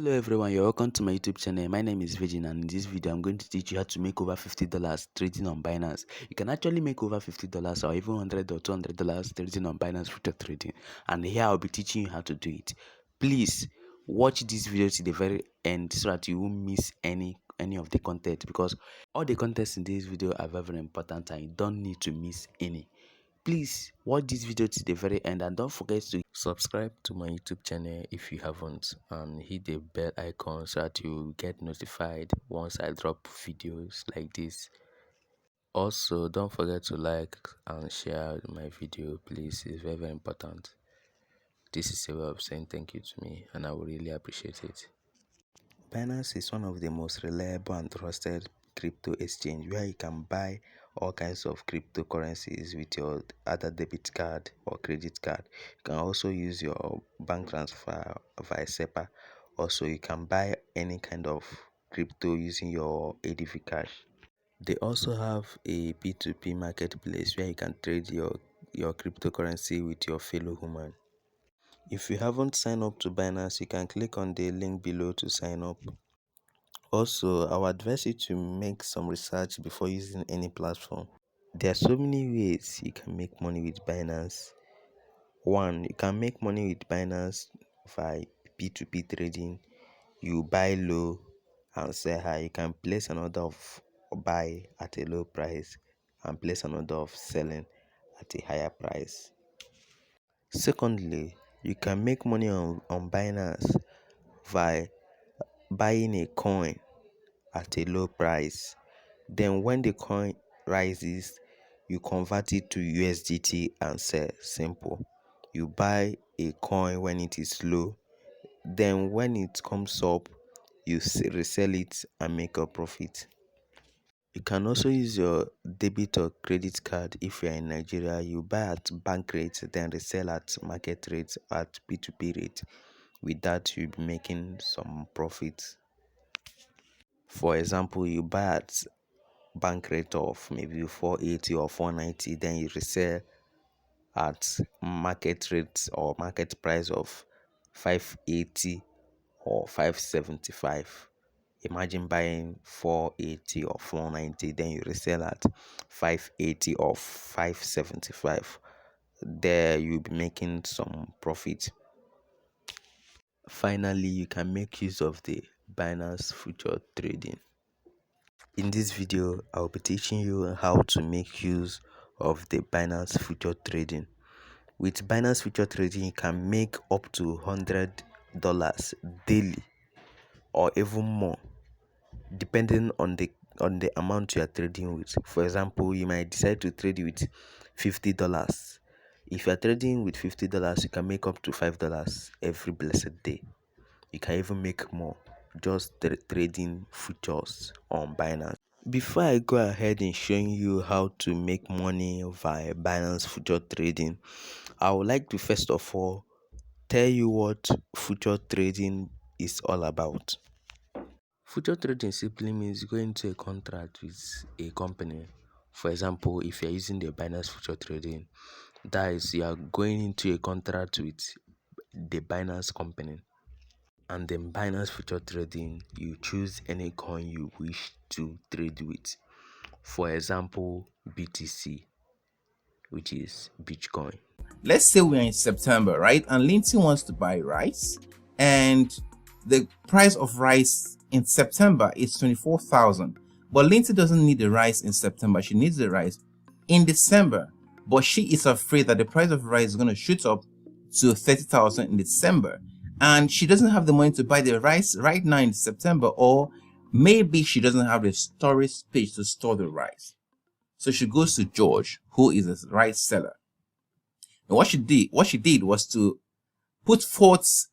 Hello everyone, you're welcome to my YouTube channel. My name is Virgin, and in this video I'm going to teach you how to make over $50 trading on Binance. You can actually make over $50 or even $100 or $200 trading on Binance future trading, and here I'll be teaching you how to do it. Please watch this video to the very end so that you won't miss any of the content, because all the contents in this video are very important and you don't need to miss any. Please watch this video to the very end and don't forget to subscribe to my YouTube channel if you haven't, and hit the bell icon so that you get notified once I drop videos like this. Also, don't forget to like and share my video, please. It's very important. This is a way of saying thank you to me, and I will really appreciate it. Binance is one of the most reliable and trusted crypto exchange where you can buy all kinds of cryptocurrencies with your other debit card or credit card. You can also use your bank transfer via SEPA. Also, you can buy any kind of crypto using your ADV cash. They also have a P2P marketplace where you can trade your cryptocurrency with your fellow human. If you haven't signed up to Binance, you can click on the link below to sign up. Also, I would advise you to make some research before using any platform. There are so many ways you can make money with Binance. One, you can make money with Binance via P2P trading. You buy low and sell high. You can place an order of buy at a low price and place an order of selling at a higher price. Secondly, you can make money on Binance by buying a coin at a low price. Then when the coin rises, you convert it to USDT and sell. Simple. You buy a coin when it is low, then when it comes up, you resell it and make a profit. You can also use your debit or credit card. If you are in Nigeria, you buy at bank rate, then resell at market rate at P2P rate. With that, you'll be making some profit. For example, you buy at bank rate of maybe 480 or 490, then you resell at market rate or market price of 580 or 575. Imagine buying 480 or 490, then you resell at 580 or 575. There you'll be making some profit. Finally, you can make use of the Binance future trading. In this video, I'll be teaching you how to make use of the Binance future trading. With Binance future trading, you can make up to $100 daily or even more, depending on the amount you are trading with. For example, you might decide to trade with $50. If you are trading with $50, you can make up to $5 every blessed day. You can even make more just trading futures on Binance. Before I go ahead in showing you how to make money via Binance future trading, I would like to first of all tell you what future trading is all about. Future trading simply means going to a contract with a company. For example, if you're using the Binance future trading, that is, you are going into a contract with the Binance company. And then Binance future trading, you choose any coin you wish to trade with. For example, BTC, which is Bitcoin. Let's say we're in September, right? And Lindsay wants to buy rice, and the price of rice in September is 24,000. But Lindsay doesn't need the rice in September. She needs the rice in December. But she is afraid that the price of rice is going to shoot up to 30,000 in December. And she doesn't have the money to buy the rice right now in September, or maybe she doesn't have the storage space to store the rice. So she goes to George, who is a rice seller. And what she did was to put forth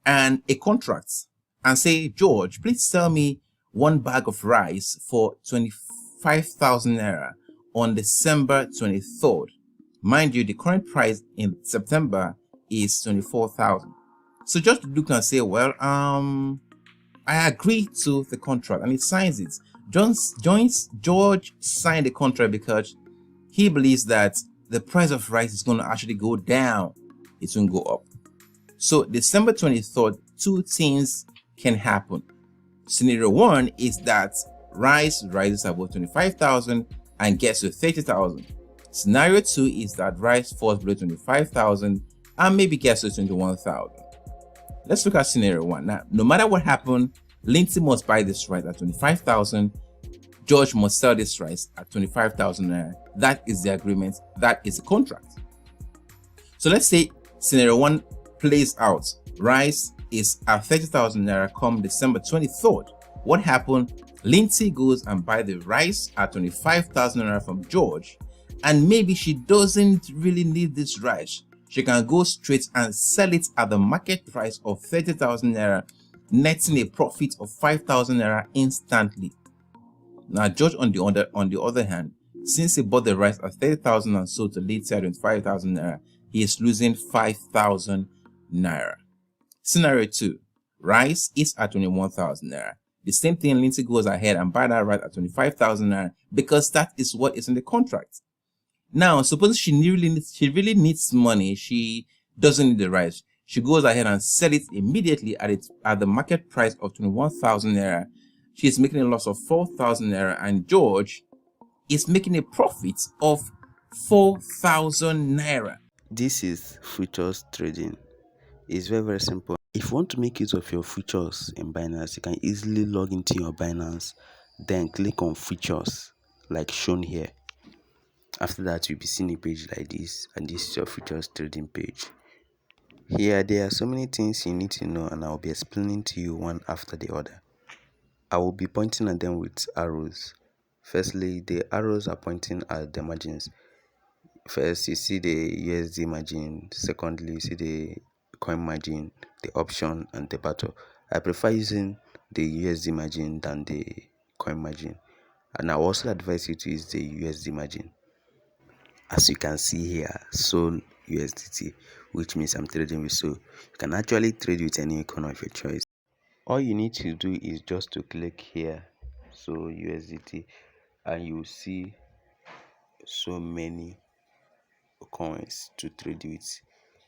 a contract and say, George, please sell me one bag of rice for 25,000 naira on December 23rd. Mind you, the current price in September is 24,000. So just look and say, well, I agree to the contract, and he signs it. George signed the contract because he believes that the price of rice is going to actually go down. It won't go up. So December 23rd, two things can happen. Scenario 1 is that rice rises above 25,000 and gets to 30,000. Scenario 2 is that rice falls below 25,000 and maybe gets to 21,000. Let's look at scenario 1. Now, no matter what happened, Lindsay must buy this rice at 25,000. George must sell this rice at 25,000 naira. That is the agreement. That is the contract. So let's say scenario 1 plays out. Rice is at 30,000 naira come December 23rd. What happened? Lindsay goes and buy the rice at 25,000 naira from George, and maybe she doesn't really need this rice. She can go straight and sell it at the market price of 30,000 naira, netting a profit of 5,000 naira instantly. Now, George, on the other hand, since he bought the rice at 30,000 and sold to Lindsay at 25,000 naira, he is losing 5,000 naira. Scenario 2, rice is at 21,000 naira. The same thing, Lindsay goes ahead and buy that rice at 25,000 naira because that is what is in the contract. Now, suppose she really needs money. She doesn't need the rice. She goes ahead and sell it immediately at the market price of 21,000 naira. She is making a loss of 4,000 naira, and George is making a profit of 4,000 naira. This is futures trading. It's very simple. If you want to make use of your futures in Binance, you can easily log into your Binance, then click on futures like shown here. After that, you'll be seeing a page like this, and this is your futures trading page. Here there are so many things you need to know, and I'll be explaining to you one after the other. I will be pointing at them with arrows. Firstly, the arrows are pointing at the margins. First, you see the USD margin. Secondly, you see the coin margin, the option, and the battle. I prefer using the USD margin than the coin margin, and I also advise you to use the USD margin. As you can see here, Sol USDT, which means I'm trading with Sol. You can actually trade with any coin of your choice. All you need to do is just to click here, Sol USDT, and you will see so many coins to trade with.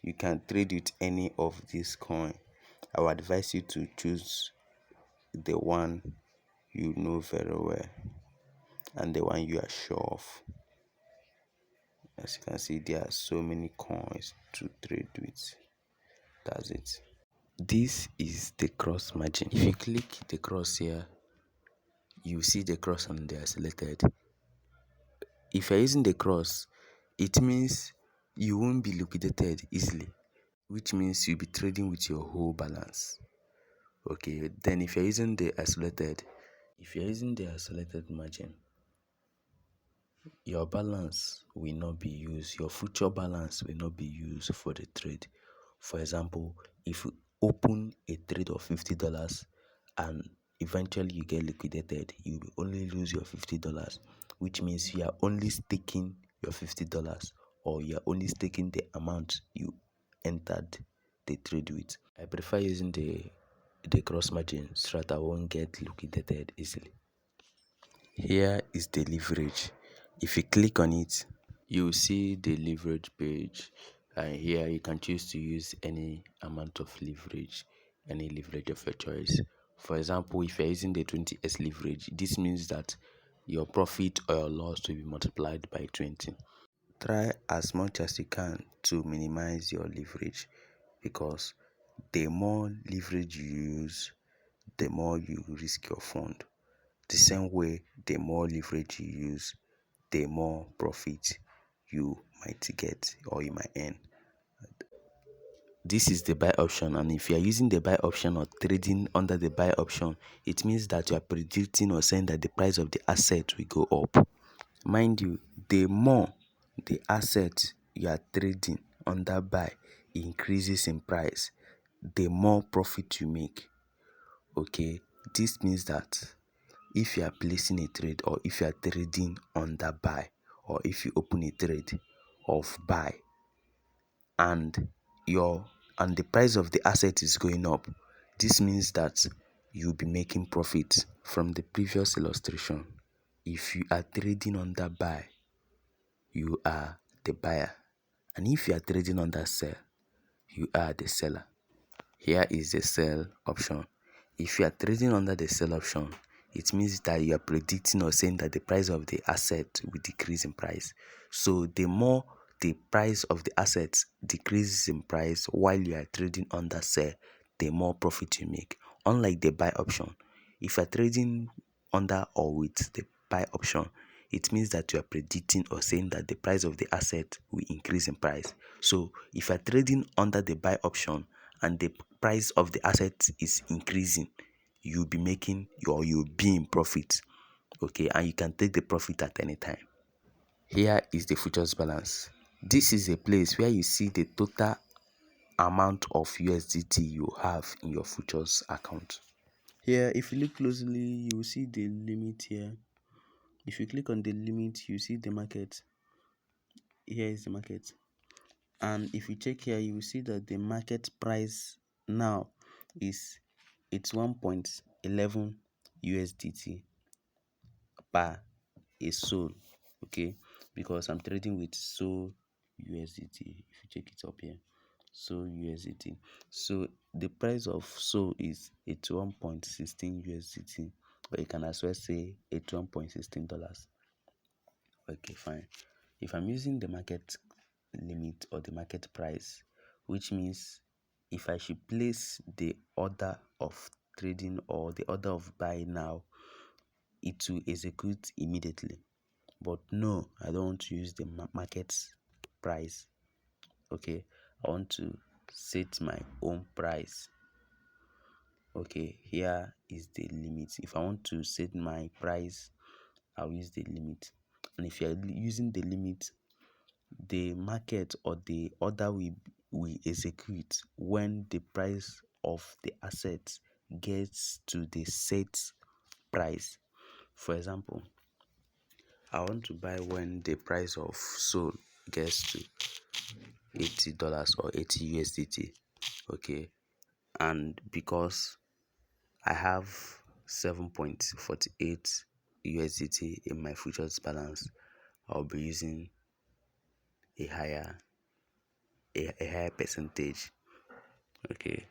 You can trade with any of these coins. I would advise you to choose the one you know very well and the one you are sure of. As you can see, there are so many coins to trade with. That's it. This is the cross margin. If you click the cross here, you see the cross on there selected. If you're using the cross, it means you won't be liquidated easily, which means you'll be trading with your whole balance. Okay, then if you're using the isolated margin, your balance will not be used, your future balance will not be used for the trade. For example, if you open a trade of $50 and eventually you get liquidated, you will only lose your $50, which means you are only staking your $50, or you are only staking the amount you entered the trade with. I prefer using the cross margin so that I won't get liquidated easily. Here is the leverage. If you click on it, you will see the leverage page, and here you can choose to use any amount of leverage, any leverage of your choice. For example, if you're using the 20x leverage, this means that your profit or your loss will be multiplied by 20. Try as much as you can to minimize your leverage, because the more leverage you use, the more you risk your fund. The same way, the more leverage you use, the more profit you might get or you might earn. This is the buy option, and if you are using the buy option or trading under the buy option, it means that you are predicting or saying that the price of the asset will go up. Mind you, the more the asset you are trading under buy increases in price, the more profit you make. Okay, this means that if you are placing a trade, or if you are trading under buy, or if you open a trade of buy and the price of the asset is going up, this means that you'll be making profit. From the previous illustration, if you are trading under buy, you are the buyer, and if you are trading under sell, you are the seller. Here is the sell option. If you are trading under the sell option, it means that you are predicting or saying that the price of the asset will decrease in price. So the more the price of the asset decreases in price while you are trading under sell, the more profit you make. Unlike the buy option, if you are trading under or with the buy option, it means that you are predicting or saying that the price of the asset will increase in price. So if you are trading under the buy option and the price of the asset is increasing, you'll be making you'll be in profit. Okay, and you can take the profit at any time. Here is the futures balance. This is a place where you see the total amount of USDT you have in your futures account. Here, if you look closely, you will see the limit here. If you click on the limit, you see the market. Here is the market. And if you check here, you will see that the market price now is 1.11 USDT per a SOL. Okay, because I'm trading with SOL USDT. If you check it up here, SOL USDT. So the price of SOL is 81.16 USDT, or you can as well say $81.16. Okay, fine. If I'm using the market limit or the market price, which means if I should place the order of trading or the order of buy now, it will execute immediately. But no, I don't want to use the market price. Okay, I want to set my own price. Okay, here is the limit. If I want to set my price, I'll use the limit. And if you're using the limit, the market or the order will execute when the price of the asset gets to the set price. For example, I want to buy when the price of SOL gets to $80 or 80 USDT. Okay, and because I have 7.48 USDT in my futures balance, I'll be using a higher percentage. Okay,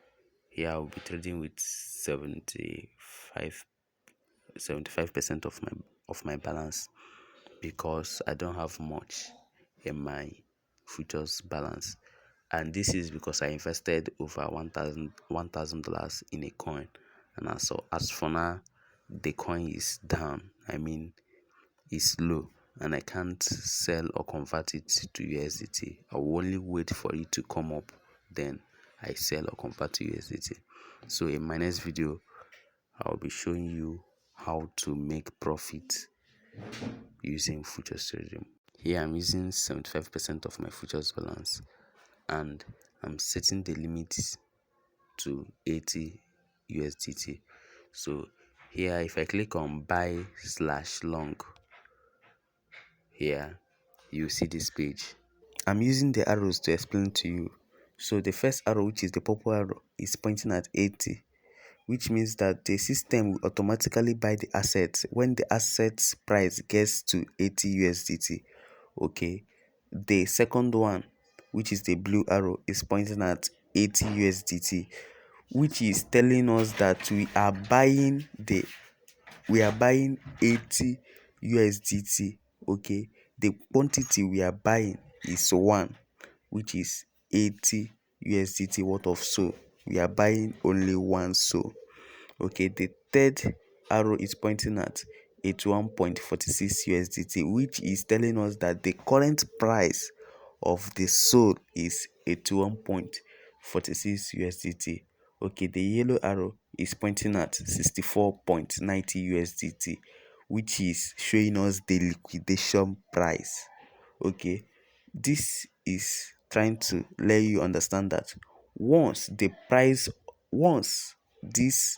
here I'll be trading with 75% of my balance, because I don't have much in my futures balance. And this is because I invested over $1,000 in a coin, and as for now, the coin is down. I mean, it's low, and I can't sell or convert it to USDT. I will only wait for it to come up, then I sell or convert to USDT. So in my next video, I'll be showing you how to make profit using futures trading. Here I'm using 75% of my futures balance, and I'm setting the limit to 80 USDT. So here, if I click on buy/long, here you see this page. I'm using the arrows to explain to you. So the first arrow, which is the purple arrow, is pointing at 80, which means that the system will automatically buy the asset when the asset's price gets to 80 USDT. Okay, the second one, which is the blue arrow, is pointing at 80 USDT, which is telling us that we are buying 80 USDT. Okay, the quantity we are buying is 1, which is 80 USDT worth of SOL. We are buying only 1 SOL. Okay, the third arrow is pointing at 81.46 USDT, which is telling us that the current price of the SOL is 81.46 USDT. Okay, the yellow arrow is pointing at 64.90 USDT, which is showing us the liquidation price. Okay, this is trying to let you understand that once this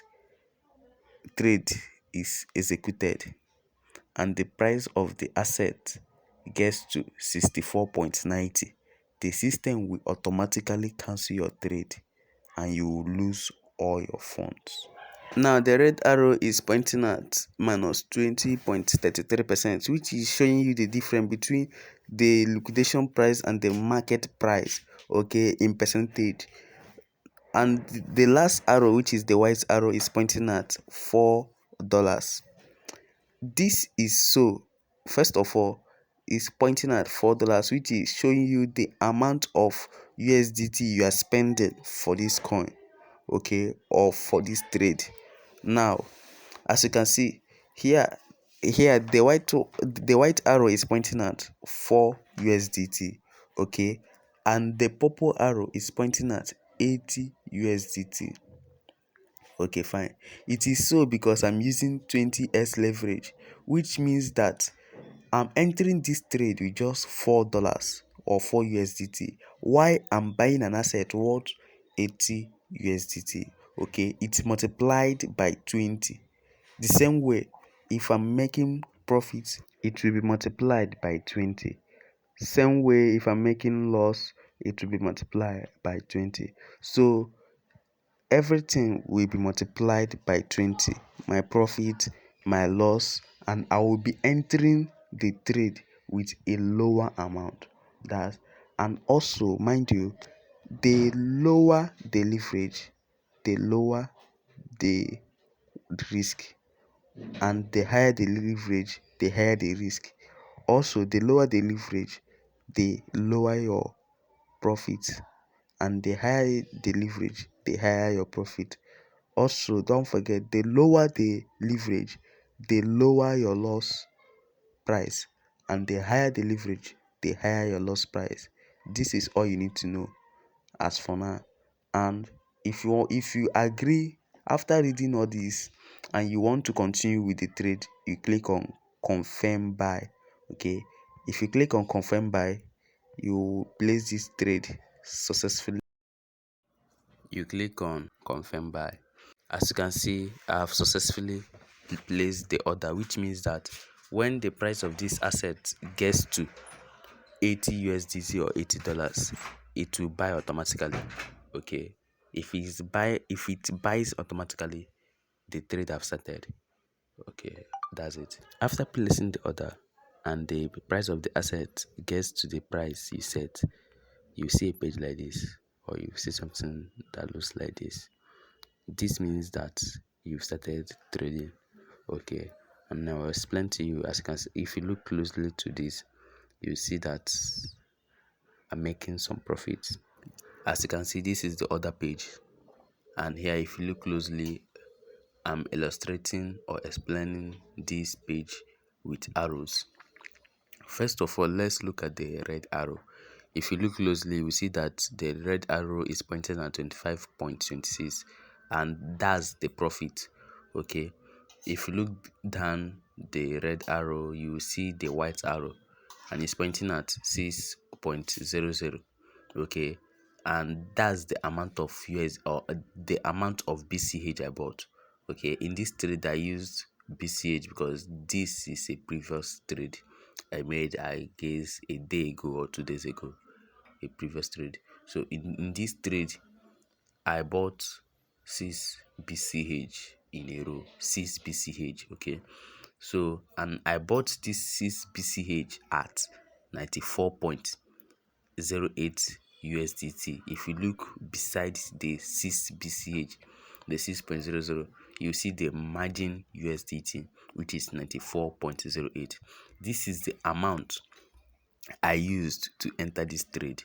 trade is executed and the price of the asset gets to 64.90, the system will automatically cancel your trade and you will lose all your funds. Now the red arrow is pointing at minus 20.33%, which is showing you the difference between the liquidation price and the market price, okay, in percentage. and the last arrow, which is the white arrow, is pointing at $4. This is so, first of all, is pointing at $4, which is showing you the amount of USDT you are spending for this coin, okay, or for this trade. Now, as you can see here, the white arrow is pointing at 4 USDT, okay, and the purple arrow is pointing at 80 USDT. Okay, fine. It is so because I'm using 20x leverage, which means that I'm entering this trade with just $4 or 4 USDT. Why I'm buying an asset worth 80 USDT. Okay, it's multiplied by 20. The same way, if I'm making profits, it will be multiplied by 20. Same way, if I'm making loss, it will be multiplied by 20. So everything will be multiplied by 20. My profit, my loss, and I will be entering the trade with a lower amount. That, and also mind you, the lower the leverage, the lower the risk, and the higher the leverage, the higher the risk. Also, the lower the leverage, the lower your profit, and the higher the leverage, the higher your profit. Also, don't forget, the lower the leverage, the lower your loss price, and the higher the leverage, the higher your loss price. This is all you need to know as for now. And if you agree after reading all this and you want to continue with the trade, you click on confirm buy. Okay, if you click on confirm buy, you place this trade successfully. You click on confirm buy. As you can see, I have successfully placed the order, which means that when the price of this asset gets to 80 USDT or $80, it will buy automatically. Okay, if it buys automatically, the trade have started. Okay, that's it. After placing the order and the price of the asset gets to the price you set, you see a page like this, or you see something that looks like this. This means that you've started trading. Okay, and now I'll explain to you. As you can see, if you look closely to this, you see that I'm making some profits. As you can see, this is the other page, and here if you look closely, I'm illustrating or explaining this page with arrows. First of all, let's look at the red arrow. If you look closely, we see that the red arrow is pointing at 25.26, and that's the profit. Okay, if you look down the red arrow, you will see the white arrow, and it's pointing at 6.00. Okay, and that's the amount of US, or the amount of BCH I bought. Okay, in this trade I used BCH because this is a previous trade I made, I guess, a day ago or 2 days ago, a previous trade. So in this trade, I bought 6 BCH in a row, 6 BCH. Okay, so, and I bought this 6 BCH at 94.08 USDT. If you look beside the 6 BCH, the 6.00, you see the margin USDT, which is 94.08. This is the amount I used to enter this trade.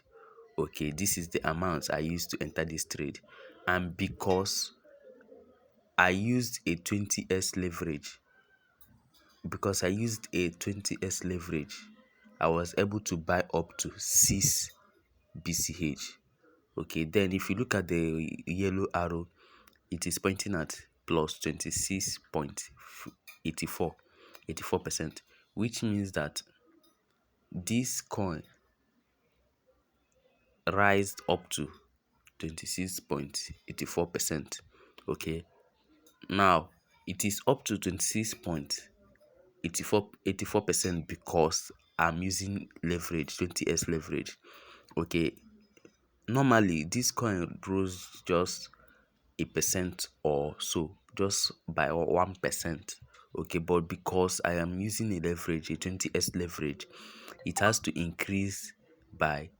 Okay, this is the amount I used to enter this trade, and because I used a 20s leverage, I was able to buy up to 6 BCH. Okay, then if you look at the yellow arrow, it is pointing at plus 26.84%, which means that this coin rised up to 26.84%. Okay, now it is up to 26.84% because I'm using leverage, 20s leverage. Okay, normally this coin rose just a percent or so, just by 1%. Okay, but because I am using a leverage, a 20s leverage, it has to increase by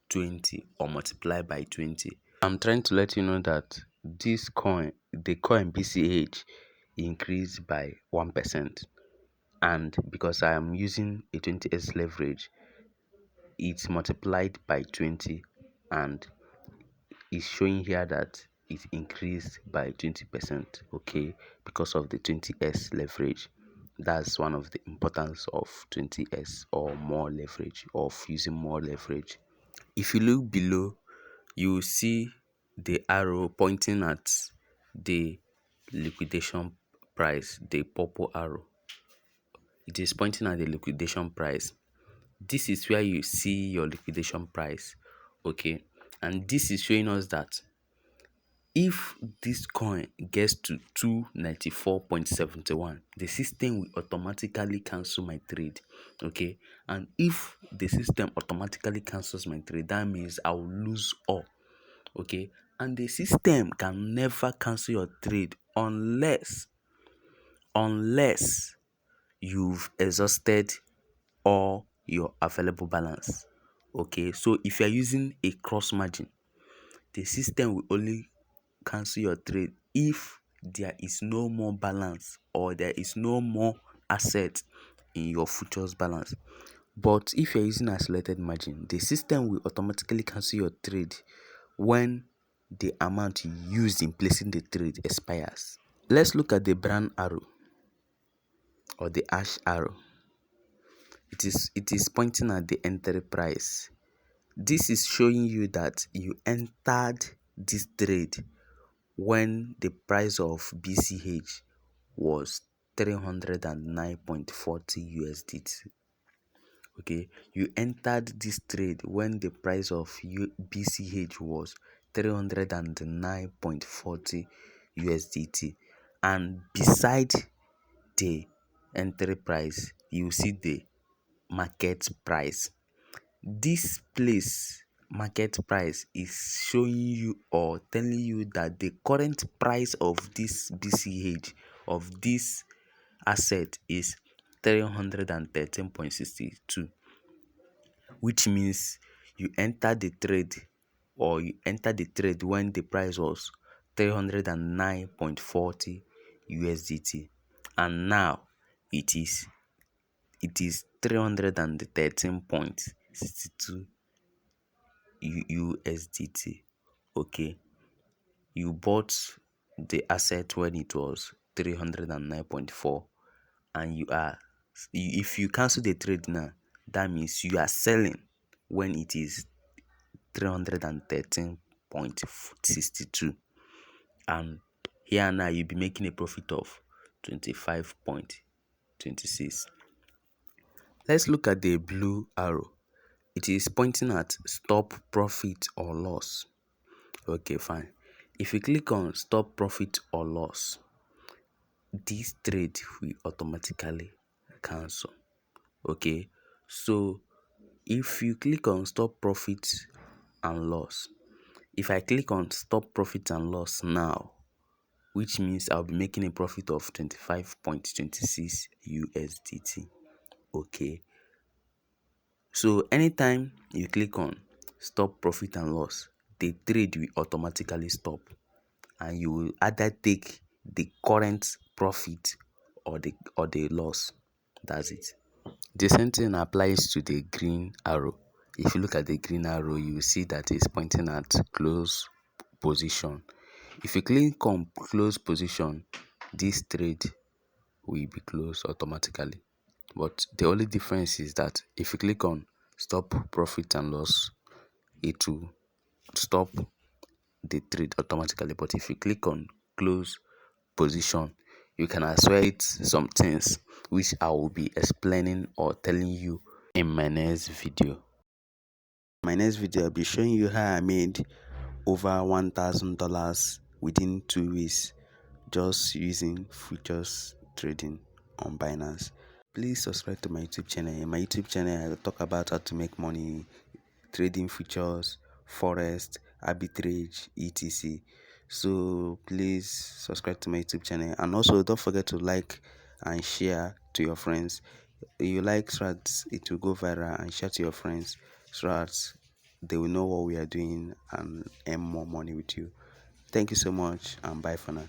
20 or multiply by 20. I'm trying to let you know that this coin, the coin BCH, increased by 1%. And because I am using a 20x leverage, it's multiplied by 20, and it's showing here that it increased by 20%, okay, because of the 20s leverage. That's one of the importance of 20s or more leverage, of using more leverage. If you look below, you will see the arrow pointing at the liquidation price, the purple arrow. It is pointing at the liquidation price. This is where you see your liquidation price, okay, and this is showing us that if this coin gets to 294.71, the system will automatically cancel my trade, okay. And if the system automatically cancels my trade, that means I will lose all, okay. And the system can never cancel your trade unless you've exhausted all your available balance, okay. So if you're using a cross margin, the system will only cancel your trade if there is no more balance or there is no more asset in your futures balance. But if you're using isolated margin, the system will automatically cancel your trade when the amount you used in placing the trade expires. Let's look at the brown arrow or the ash arrow. It is pointing at the entry price. This is showing you that you entered this trade when the price of BCH was 309.40 USDT. Okay, you entered this trade when the price of BCH was 309.40 USDT, and beside the entry price you see the market price. This place, market price, is showing you or telling you that the current price of this BCH, of this asset, is 313.62, which means you enter the trade when the price was 309.40 USDT, and now it is 313.62 USDT. Okay, you bought the asset when it was 309.4, and if you cancel the trade now, that means you are selling when it is 313.62, and here now you'll be making a profit of 25.26. Let's look at the blue arrow. It is pointing at stop profit or loss. Okay, fine. If you click on stop profit or loss, this trade will automatically cancel. Okay, so if you click on stop profit and loss, if I click on stop profit and loss now, which means I'll be making a profit of 25.26 USDT. Okay, so anytime you click on stop profit and loss, the trade will automatically stop, and you will either take the current profit or the loss. That's it. The same thing applies to the green arrow. If you look at the green arrow, you will see that it's pointing at close position. If you click on close position, this trade will be closed automatically. But the only difference is that if you click on stop profit and loss, it will stop the trade automatically. But if you click on close position, you can isolate some things which I will be explaining or telling you in my next video. My next video, I'll be showing you how I made over $1,000 within 2 weeks just using futures trading on Binance. Please subscribe to my YouTube channel. In my YouTube channel, I talk about how to make money trading futures, forex, arbitrage, etc. So please subscribe to my YouTube channel, and also don't forget to like and share to your friends. If you like so that it will go viral, and share to your friends so that they will know what we are doing and earn more money with you. Thank you so much, and bye for now.